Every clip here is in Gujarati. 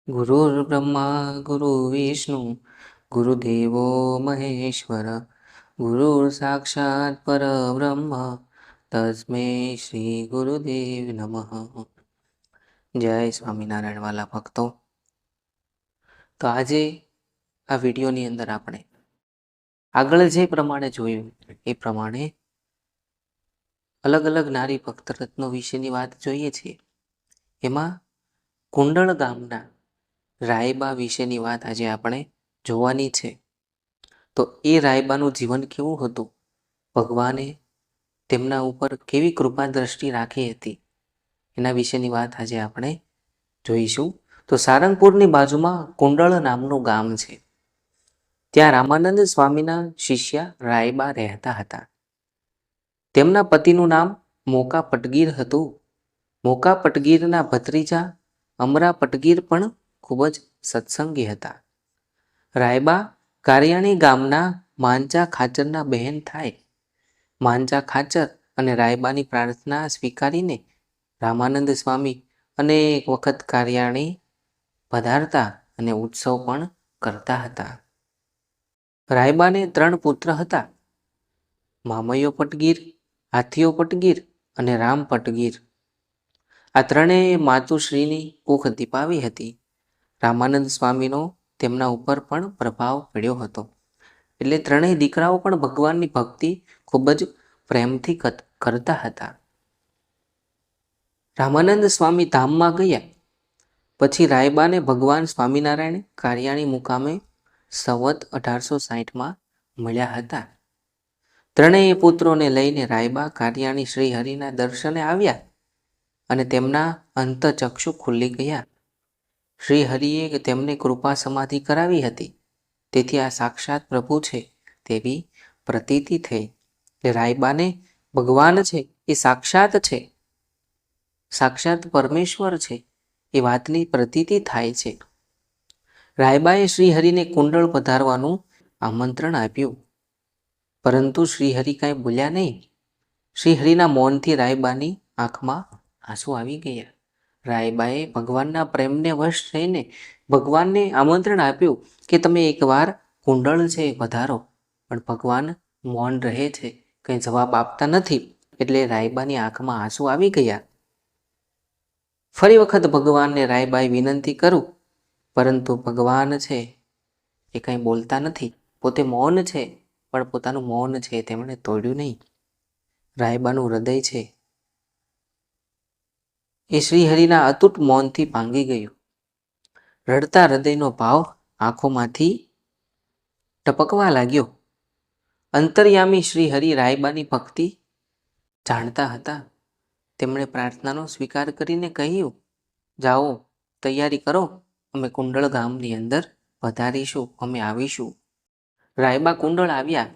गुरुर्ब्रह्मा गुरुविष्णु गुरुदेवो महेश्वर गुरुर्साक्षात् परब्रह्म तस्मै श्री गुरुदेव नमः। जय स्वामीनारायण वाला भक्तो। तो आज आ विडियोनी अंदर आपणे आगळ जे प्रमाणे जोयुं ए प्रमाणे अलग अलग नारी भक्त रत्नो विशेनी वात जोईए छीए। एमां कुंडल गामना रायबा विशेनी वात आज आपणे जोवानी छे। तो ए रायबानुं जीवन केवुं हतुं, भगवाने तेमना उपर केवी कृपा दृष्टि राखी हती, एना विशेनी वात आज आपणे जोईशुं। तो सारंगपुरनी बाजुमां कुंडल नामनुं गाम छे। त्यां रामानंद स्वामीना शिष्या रायबा रहेता हता। तेमना पतिनुं नाम मोका पटगीर हतुं। मोका पटगीરના ભત્રીજા અમરા પટગીર પણ ખૂબ જ સત્સંગી હતા. રાયબા કારિયાણી ગામના માંચા ખાચરના બહેન થાય. માંચા ખાચર અને રાયબાની પ્રાર્થના સ્વીકારીને રામાનંદ સ્વામી અનેક વખત કારિયાણી પધારતા અને ઉત્સવ પણ કરતા હતા. રાયબાને 3 પુત્ર હતા, મામૈયો પટગીર, હાથીઓ પટગીર અને રામ પટગીર. આ ત્રણેય માતુશ્રીની કુખ દીપાવી હતી. રામાનંદ સ્વામીનો તેમના ઉપર પણ પ્રભાવ પડ્યો હતો. એટલે ત્રણેય દીકરાઓ પણ ભગવાનની ભક્તિ ખૂબ જ પ્રેમથી કરતા હતા. રામાનંદ સ્વામી ધામમાં ગયા પછી રાયબાને ભગવાન સ્વામિનારાયણ કારિયાણી મુકામે સંવત 1860માં મળ્યા હતા. ત્રણેય પુત્રોને લઈને રાયબા કારિયાણી શ્રી હરિના દર્શને આવ્યા અને તેમના અંતચક્ષુ ખુલ્લી ગયા. શ્રી હરિએ તેમને કૃપા સમાધિ કરાવી હતી, તેથી આ સાક્ષાત પ્રભુ છે તેવી પ્રતીતિ થઈ. રાયબાને ભગવાન છે એ સાક્ષાત છે, સાક્ષાત પરમેશ્વર છે એ વાતની પ્રતીતિ થાય છે. રાયબાએ શ્રીહરિને કુંડળ પધારવાનું આમંત્રણ આપ્યું, પરંતુ શ્રીહરિ કાંઈ બોલ્યા નહીં. શ્રીહરિના મૌનથી રાયબાની આંખમાં આંસુ આવી ગયા. રાયબાએ ભગવાનના પ્રેમને વશ થઈને ભગવાનને આમંત્રણ આપ્યું કે તમે એકવાર કુંડળ છે પધારો, પણ ભગવાન મૌન રહે છે, કંઈ જવાબ આપતા નથી. એટલે રાયબાની આંખમાં આંસુ આવી ગયા. ફરી વખત ભગવાનને રાયબાએ વિનંતી કરું, પરંતુ ભગવાન છે એ કંઈ બોલતા નથી. પોતે મૌન છે, પણ પોતાનું મૌન છે તેમણે તોડ્યું નહીં. રાયબાનું હૃદય છે એ શ્રીહરિના અતૂટ મૌનથી ભાંગી ગયું. રડતા હૃદયનો ભાવ આંખોમાંથી ટપકવા લાગ્યો. અંતર્યામી શ્રીહરિ રાયબાની ભક્તિ જાણતા હતા. તેમણે પ્રાર્થનાનો સ્વીકાર કરીને કહ્યું, જાઓ તૈયારી કરો, અમે કુંડળ ગામની અંદર પધારીશું, અમે આવીશું. રાયબા કુંડળ આવ્યા.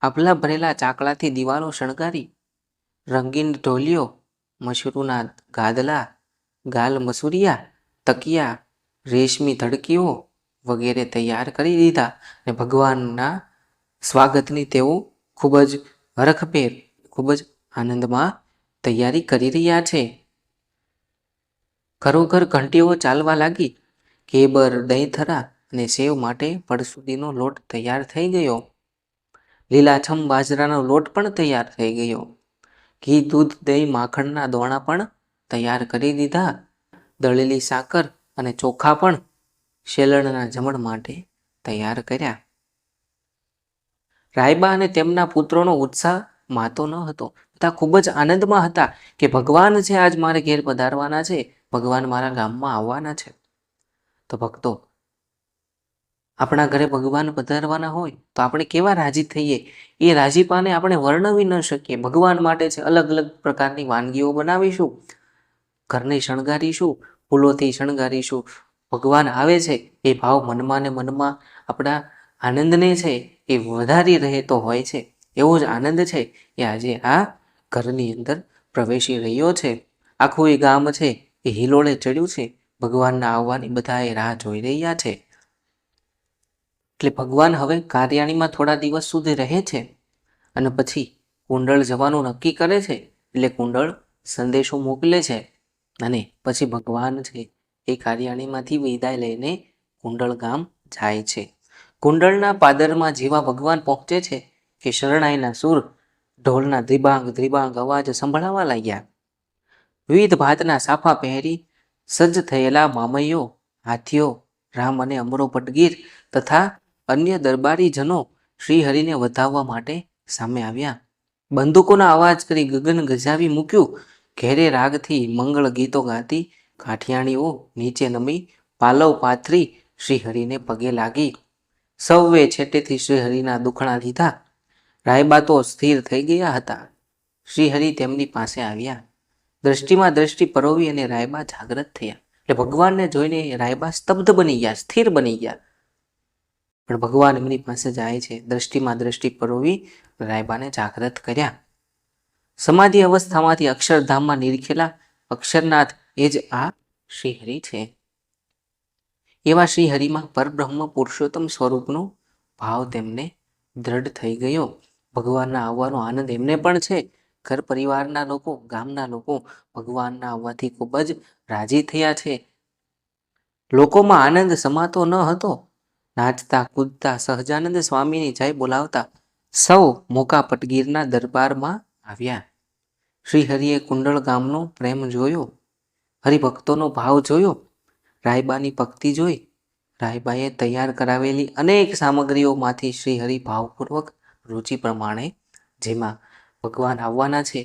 આભલા ભરેલા ચાકલાથી દિવાલો શણગારી, રંગીન ઢોલિયો, મશરૂના ગાદલા, ગાલ મસૂરિયા, તકિયા, રેશમી ધડકીઓ વગેરે તૈયાર કરી દીધા અને ભગવાનના સ્વાગતની તેઓ ખૂબ જ હરખભેર, ખૂબ જ આનંદમાં તૈયારી કરી રહ્યા છે. ઘરોઘર ઘંટીઓ ચાલવા લાગી. કેબર, દહીંથરા અને સેવ માટે પડસુદીનો લોટ તૈયાર થઈ ગયો. લીલાછમ બાજરાનો લોટ પણ તૈયાર થઈ ગયો. ઘી, દૂધ, દહીં, માખણના દોણા પણ તૈયાર કરી દીધા. દળેલી સાકર અને ચોખા પણ શેલણના જમણ માટે તૈયાર કર્યા. રાયબા અને તેમના પુત્રોનો ઉત્સાહ માતો ન હતો. બધા ખૂબ જ આનંદમાં હતા કે ભગવાન છે આજ મારે ઘેર પધારવાના છે, ભગવાન મારા ગામમાં આવવાના છે. તો ભક્તો, આપણા ઘરે ભગવાન પધારવાના હોય તો આપણે કેવા રાજી થઈએ, એ રાજીપાને આપણે વર્ણવી ન શકીએ. ભગવાન માટે છે અલગ અલગ પ્રકારની વાનગીઓ બનાવીશું, ઘરને શણગારીશું, ફૂલોથી શણગારીશું. ભગવાન આવે છે એ ભાવ મનમાં ને મનમાં આપણા આનંદને છે એ વધારી રહેતો હોય છે. એવો જ આનંદ છે એ આજે આ ઘરની અંદર પ્રવેશી રહ્યો છે. આખું એ ગામ છે એ હિલોળે ચડ્યું છે. ભગવાનના આવવાની બધા એ રાહ જોઈ રહ્યા છે. એટલે ભગવાન હવે કારિયાણીમાં થોડા દિવસ સુધી રહે છે અને પછી કુંડળ જવાનું નક્કી કરે છે. એટલે કુંડળ સંદેશો મોકલે છે અને પછી ભગવાન છે એ કાર્યાણીમાંથી વિદાય લઈને કુંડળ ગામ જાય છે. કુંડળના પાદરમાં જેવા ભગવાન પહોંચે છે કે શરણાઈના સૂર ઢોલના ધ્રીબાંગ અવાજ સંભળાવા લાગ્યા. વિવિધ ભાતના સાફા પહેરી સજ્જ થયેલા મામૈયો, હાથીઓ, રામ અને અમરો પટગીર તથા અન્ય દરબારીજનો શ્રીહરિને વધાવવા માટે સામે આવ્યા. બંદૂકોના અવાજ કરી ગગન ગજાવી મૂક્યું. ઘેરે રાગથી મંગળ ગીતો ગાતી કાઠિયાણીઓ નીચે નમી પાલવ પાથરી શ્રીહરિને પગે લાગી. સૌએ છેટેથી શ્રીહરિના દુખણા લીધા. રાયબા તો સ્થિર થઈ ગયા હતા. શ્રીહરિ તેમની પાસે આવ્યા. દ્રષ્ટિમાં દ્રષ્ટિ પરોવી અને રાયબા જાગ્રત થયા. એટલે ભગવાનને જોઈને રાયબા સ્તબ્ધ બની ગયા, સ્થિર બની ગયા. પણ ભગવાન એમની પાસે જાય છે. દ્રષ્ટિમાં દ્રષ્ટિ પરોવી રાયબાને જાગ્રત કર્યા. સમાધિ અવસ્થામાંથી અક્ષરધામમાં નિરખેલા અક્ષરનાથ એ જ આ શ્રીહરિ છે. એવા શ્રીહરિમાં પરબ્રહ્મ પુરુષોત્તમ સ્વરૂપનો ભાવ તેમને દ્રઢ થઈ ગયો. ભગવાનના આવવાનો આનંદ એમને પણ છે. ઘર પરિવારના લોકો, ગામના લોકો ભગવાનના આવવાથી ખૂબ જ રાજી થયા છે. લોકોમાં આનંદ સમાતો ન હતો. નાચતા કૂદતા સહજાનંદ સ્વામીની જય બોલાવતા સૌ મોકા પટગીરના દરબારમાં આવ્યા. શ્રીહરિએ કુંડળ ગામનો પ્રેમ જોયો, હરિભક્તોનો ભાવ જોયો, રાયબાની ભક્તિ જોઈ. રાયબાએ તૈયાર કરાવેલી અનેક સામગ્રીઓમાંથી શ્રીહરિ ભાવપૂર્વક રુચિ પ્રમાણે જેમાં ભગવાન આવવાના છે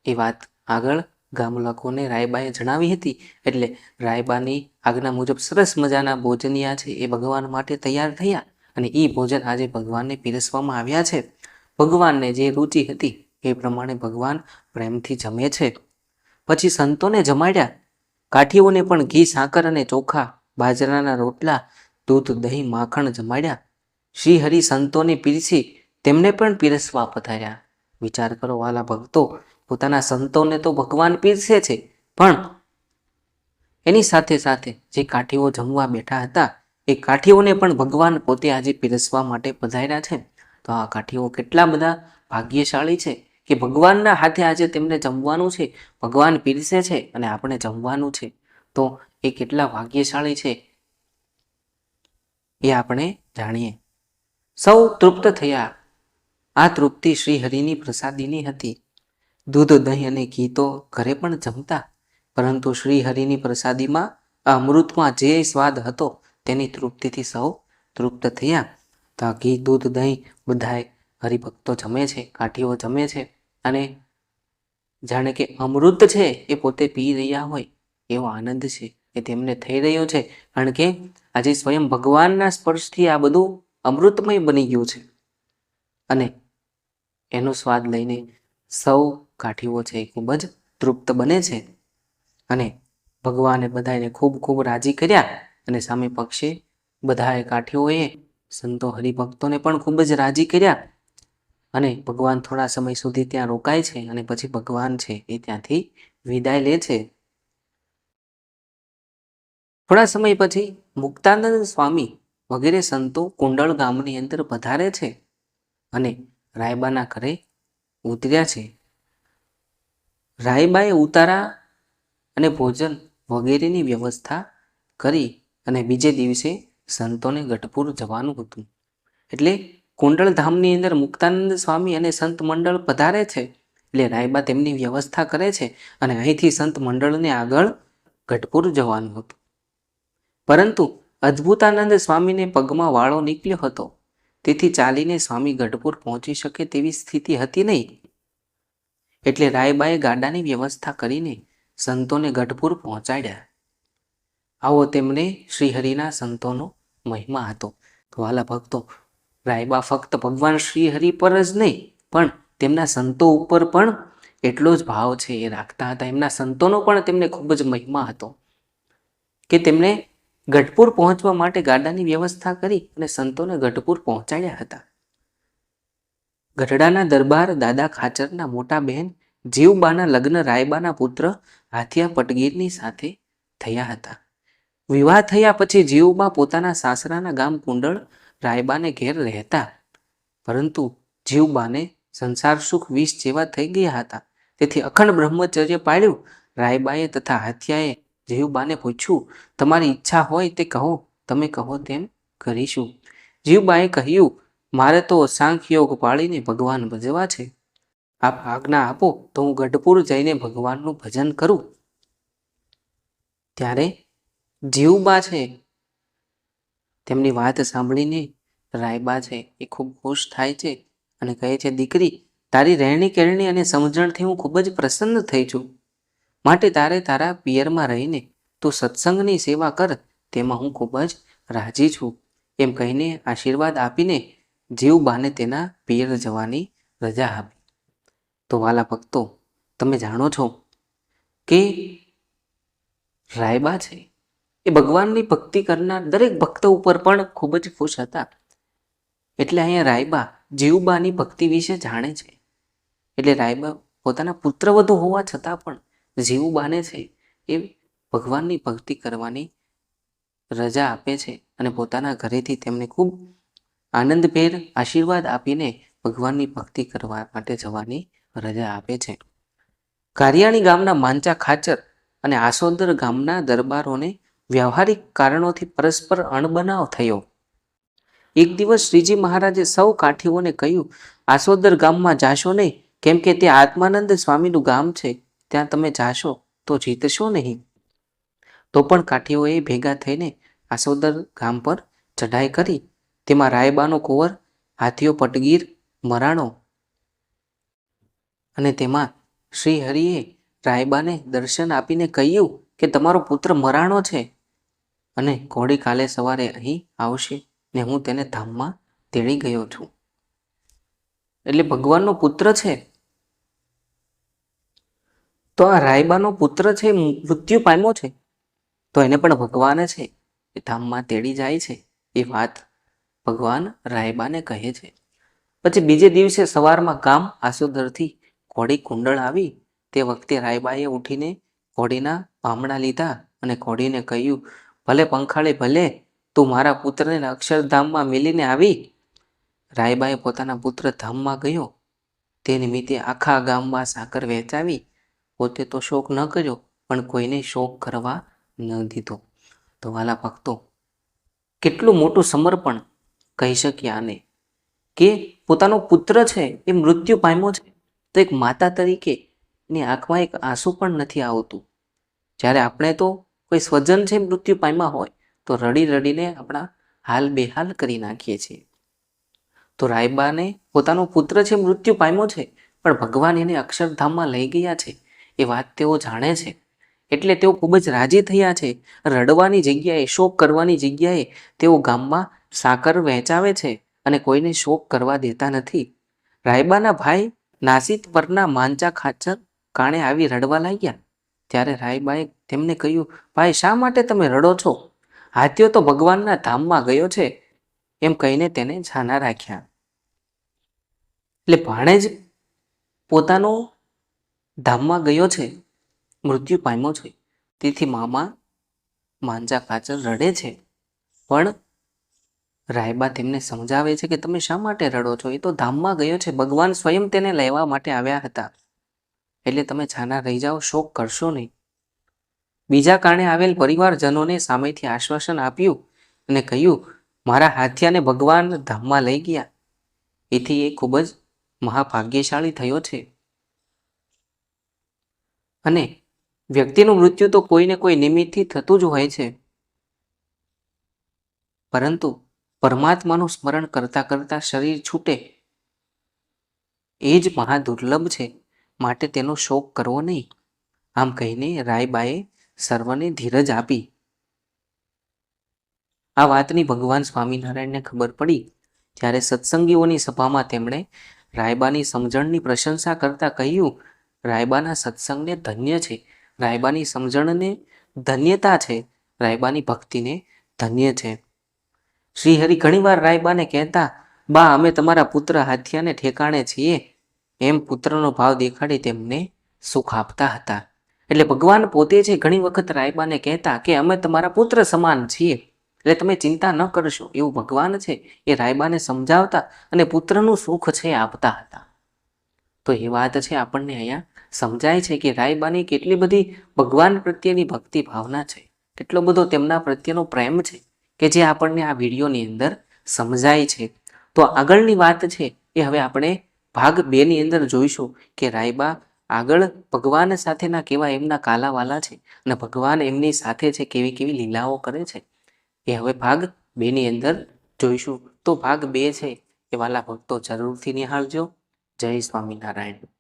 એ વાત આગળ ગામ લોકોને રાયબાએ જણાવી હતી. એટલે રાયબાની આજ્ઞા મુજબ સરસ મજાના ભોજનિયા છે એ ભગવાન માટે તૈયાર થયા અને એ ભોજન આજે ભગવાનને પીરસવામાં આવ્યા છે. ભગવાનને જે રુચિ હતી એ પ્રમાણે ભગવાન પ્રેમથી જમે છે. પછી સંતોને જમાડ્યા. કાઠીઓને પણ ઘી, સાકર અને ચોખા, બાજરાના રોટલા, દૂધ, દહીં, માખણ જમાડ્યા. શ્રીહરિ સંતોને પીરસી તેમને પણ પીરસવા પધાર્યા. વિચાર કરો વાલા ભક્તો, પોતાના સંતોને તો ભગવાન પીરસે છે, પણ એની સાથે સાથે જે કાઠીઓ જમવા બેઠા હતા એ કાઠીઓને પણ ભગવાન પોતે આજે પીરસવા માટે પધાર્યા છે. તો આ કાઠીઓ કેટલા બધા ભાગ્યશાળી છે કે ભગવાનના હાથે આજે તેમને જમવાનું છે, ભગવાન પીરસે છે અને આપણે જમવાનું છે. તો એ કેટલા ભાગ્યશાળી છે એ આપણે જાણીએ. સૌ તૃપ્ત થયા. આ તૃપ્તિ શ્રીહરિની પ્રસાદીની હતી. દૂધ, દહીં અને ઘી તો ઘરે પણ જમતા, પરંતુ શ્રીહરિની પ્રસાદીમાં અમૃતમાં જે સ્વાદ હતો તેની તૃપ્તિથી સૌ તૃપ્ત થયા. તો આ ઘી, દૂધ, દહીં બધાય હરિભક્તો જમે છે, કાઠીઓ જમે છે અને જાણે કે અમૃત છે એ પોતે પી રહ્યા હોય એવો આનંદ છે એ તેમને થઈ રહ્યો છે. કારણ કે આજે સ્વયં ભગવાનના સ્પર્શથી આ બધું અમૃતમય બની ગયું છે અને એનો સ્વાદ લઈને સૌ કાઠીઓ છે એ ખૂબ જ તૃપ્ત બને છે. અને ભગવાને બધાને ખૂબ ખૂબ રાજી કર્યા અને સામે પક્ષે બધાએ કાઠીઓએ સંતો હરિભક્તોને પણ ખૂબ જ રાજી કર્યા. અને ભગવાન થોડા સમય સુધી ત્યાં રોકાય છે અને પછી ભગવાન છે એ ત્યાંથી વિદાય લે છે. થોડા સમય પછી મુક્તાનંદ સ્વામી વગેરે સંતો કુંડળ ગામની અંદર પધારે છે અને રાયબાના ઘરે ઉતર્યા છે. રાયબાએ ઉતારા અને ભોજન વગેરેની વ્યવસ્થા કરી અને બીજે દિવસે સંતોને ગઢપુર જવાનું હતું. એટલે કુંડળ ધામની અંદર મુક્તાનંદ સ્વામી અને સંત મંડળ પધારે છે. એટલે રાયબા તેમની વ્યવસ્થા કરે છે અને અહીંથી સંત મંડળને આગળ ગઢપુર જવાનું હતું. પરંતુ અદ્ભુતાનંદ સ્વામીને પગમાં વાળો નીકળ્યો હતો, તેથી ચાલીને સ્વામી ગઢપુર પહોંચી શકે તેવી સ્થિતિ હતી નહીં. એટલે રાયબાએ ગાડાની વ્યવસ્થા કરીને સંતોને ગઢપુર પહોંચાડ્યા. આવો તેમને શ્રીહરિના સંતોનો મહિમા હતો. તો વાલા ભક્તો, રાયબા ફક્ત ભગવાન શ્રીહરિ પર જ નહીં પણ તેમના સંતો ઉપર પણ એટલો જ ભાવ છે એ રાખતા હતા. એમના સંતોનો પણ તેમને ખૂબ જ મહિમા હતો કે તેમણે ગઢપુર પહોંચવા માટે ગાડાની વ્યવસ્થા કરી અને સંતોને ગઢપુર પહોંચાડ્યા હતા. ગઢડાના દરબાર દાદા ખાચરના મોટા બહેન જીવબાના લગ્ન રાયબાના પુત્ર હાથિયા પટગીરની સાથે થયા હતા. વિવાહ થયા પછી જીવબા પોતાના સાસરાના ગામ કુંડળ રાયબાને ઘેર રહેતા, પરંતુ જીવબાને સંસાર સુખ વિષ જેવા થઈ ગયા હતા. તેથી અખંડ બ્રહ્મચર્ય પાળ્યું. રાયબાએ તથા હાથિયાએ જીવબાને પૂછ્યું, તમારી ઈચ્છા હોય તે કહો, તમે કહો તેમ કરીશું. જીવબાએ કહ્યું, મારે તો સાંખ્યોગ પાળીને ભગવાન ભજવા છે. આપ આજ્ઞા આપો તો હું ગઢપુર જઈને ભગવાનનું ભજન કરું. ત્યારે જીવબા છે તેમની વાત સાંભળીને રાયબા છે એ ખૂબ ખુશ થાય છે અને કહે છે, દીકરી, તારી રહેણી કહેણી અને સમજણથી હું ખૂબ જ પ્રસન્ન થઈ છું. માટે તારે તારા પિયરમાં રહીને તું સત્સંગની સેવા કર, તેમાં હું ખૂબ જ રાજી છું. એમ કહીને આશીર્વાદ આપીને જીવબાને તેના પિયર જવાની રજા આપી. તો વાલા ભક્તો, તમે જાણો છો કે રાયબા છે એ ભગવાનની ભક્તિ કરનાર દરેક ભક્ત ઉપર પણ ખૂબ જ ખુશ હતા. એટલે અહીંયા રાયબા જીવબાની ભક્તિ વિશે જાણે છે. એટલે રાયબા પોતાના પુત્રવધુ હોવા છતાં પણ જીવબાને છે એ ભગવાનની ભક્તિ કરવાની રજા આપે છે અને પોતાના ઘરેથી તેમને ખૂબ આનંદભેર આશીર્વાદ આપીને ભગવાનની ભક્તિ કરવા માટે જવાની રજા આપે છે. કારિયાણી ગામના માંચા ખાચર અને આસોદર ગામના દરબારોને વ્યવહારિક કારણોથી પરસ્પર અણબનાવ થયો. એક દિવસ શ્રીજી મહારાજે સૌ કાઠીઓને કહ્યું, આસોદર ગામમાં જાશો નહીં, કેમ કે તે આત્માનંદ સ્વામીનું ગામ છે. ત્યાં તમે જાશો તો જીતશો નહીં. તો પણ કાઠીઓએ ભેગા થઈને આસોદર ગામ પર ચઢાઈ કરી. તેમાં રાયબાનો કુંવર, હાથીઓ પટગીર, મરાણો અને તેમાં શ્રી હરિએ રાયબાને દર્શન આપીને કહ્યું કે તમારો પુત્ર મરાણો છે અને ઘોડી કાલે સવારે અહીં આવશે ને હું તેને ધામમાં તેડી ગયો છું. એટલે ભગવાનનો પુત્ર છે. તો આ રાયબાનો પુત્ર છે મૃત્યુ પામ્યો છે, તો એને પણ ભગવાન છે એ ધામમાં તેડી જાય છે. એ વાત ભગવાન રાયબાને કહે છે. પછી બીજે દિવસે સવારમાં ગામ આસોદરથી ઘોડી કુંડળ આવી. તે વખતે રાયબાએ ઉઠીને ઘોડીના પામણા લીધા અને ઘોડીને કહ્યું, ભલે પંખાળે ભલે, તું મારા પુત્રને અક્ષરધામમાં મિલીને આવી. રાયબાએ પોતાના પુત્ર ધામમાં ગયો. તે નિમિત્તે આખા ગામમાં સાકર વહેંચાવી. પોતે તો શોક ન કર્યો, પણ કોઈને શોક કરવા ન દીધો. તો વાલા ભક્તો, કેટલું મોટું સમર્પણ કહી શકીએ આને, કે પોતાનો પુત્ર છે એ મૃત્યુ પામ્યો છે, તો એક માતા તરીકે ની આંખમાં એક આંસુ પણ નથી આવતું. જ્યારે આપણે તો કોઈ સ્વજન છે મૃત્યુ પામ્યા હોય તો રડી રડીને આપણા હાલ બેહાલ કરી નાખીએ છીએ. તો રાયબાને પોતાનો પુત્ર છે મૃત્યુ પામ્યો છે, પણ ભગવાન એને અક્ષરધામમાં લઈ ગયા છે એ વાત તેઓ જાણે છે. એટલે તેઓ ખૂબ જ રાજી થયા છે. રડવાની જગ્યાએ, શોક કરવાની જગ્યાએ તેઓ ગામમાં સાકર વહેંચાવે છે અને કોઈને શોક કરવા દેતા નથી. રાયબાના ભાઈ નાસિત પરના માંચા ખાચર કાણે આવી રડવા લાગ્યા. ત્યારે રાયબાએ તેમને કહ્યું, ભાઈ, શા માટે તમે રડો છો? હાથીઓ તો ભગવાનના ધામમાં ગયો છે. એમ કહીને તેને છાના રાખ્યા. એટલે ભાણેજ પોતાનો ધામમાં ગયો છે, મૃત્યુ પામ્યો છે, તેથી મામા માંચા ખાચર રડે છે. પણ રાયબા તેમને સમજાવે છે કે તમે શા માટે રડો છો? એ તો ધામમાં ગયો છે, ભગવાન સ્વયં તેને લેવા માટે આવ્યા હતા. એટલે તમે છાના રહી જાઓ, શોક કરશો નહીં. બીજા કારણે આવેલ પરિવારજનોને સામેથી આશ્વાસન આપ્યું અને કહ્યું, મારા હાથિયાને ભગવાન ધામમાં લઈ ગયા, એથી એ ખૂબ જ મહાભાગ્યશાળી થયો છે. અને વ્યક્તિનું મૃત્યુ તો કોઈને કોઈ નિમિત્તથી થતું જ હોય છે, પરંતુ પરમાત્માનું સ્મરણ કરતા કરતા શરીર છૂટે એ જ મહાદુર્લભ છે. માટે તેનો શોક કરવો નહીં. આમ કહીને રાયબાએ સર્વને ધીરજ આપી. આ વાતની ભગવાન સ્વામિનારાયણને ખબર પડી. ત્યારે સત્સંગીઓની સભામાં તેમણે રાયબાની સમજણની પ્રશંસા કરતા કહ્યું, રાયબાના સત્સંગને ધન્ય છે, રાયબાની સમજણને ધન્યતા છે, રાયબાની ભક્તિને ધન્ય છે. શ્રી હરિ ઘણીવાર રાયબાને કહેતા, બા, અમે તમારા પુત્ર હાથિયાને ઠેકાણે છીએ. એમ પુત્રનો ભાવ દેખાડી તેમને સુખ આપતા હતા. એટલે ભગવાન પોતે છે ઘણી વખત રાયબાને કહેતા કે અમે તમારા પુત્ર સમાન છીએ, એટલે તમે ચિંતા ન કરશો. એવું ભગવાન છે એ રાયબાને સમજાવતા અને પુત્રનું સુખ છે આપતા હતા. તો એ વાત છે આપણને અહીંયા સમજાય છે કે રાયબાની કેટલી બધી ભગવાન પ્રત્યેની ભક્તિ ભાવના છે, કેટલો બધો તેમના પ્રત્યેનો પ્રેમ છે કે જે આપણને આ વિડીયોની અંદર સમજાય છે. તો આગળની વાત છે એ હવે આપણે ભાગ 2 ની અંદર જોઈશું કે રાયબા આગળ ભગવાન સાથેના કેવા એમના કાલાવાલા છે અને ભગવાન એમની સાથે છે કેવી કેવી લીલાઓ કરે છે એ હવે ભાગ 2 ની અંદર જોઈશું. તો ભાગ 2 છે એ વાલા ભક્તો જરૂરથી નિહાળજો. જય સ્વામિનારાયણ.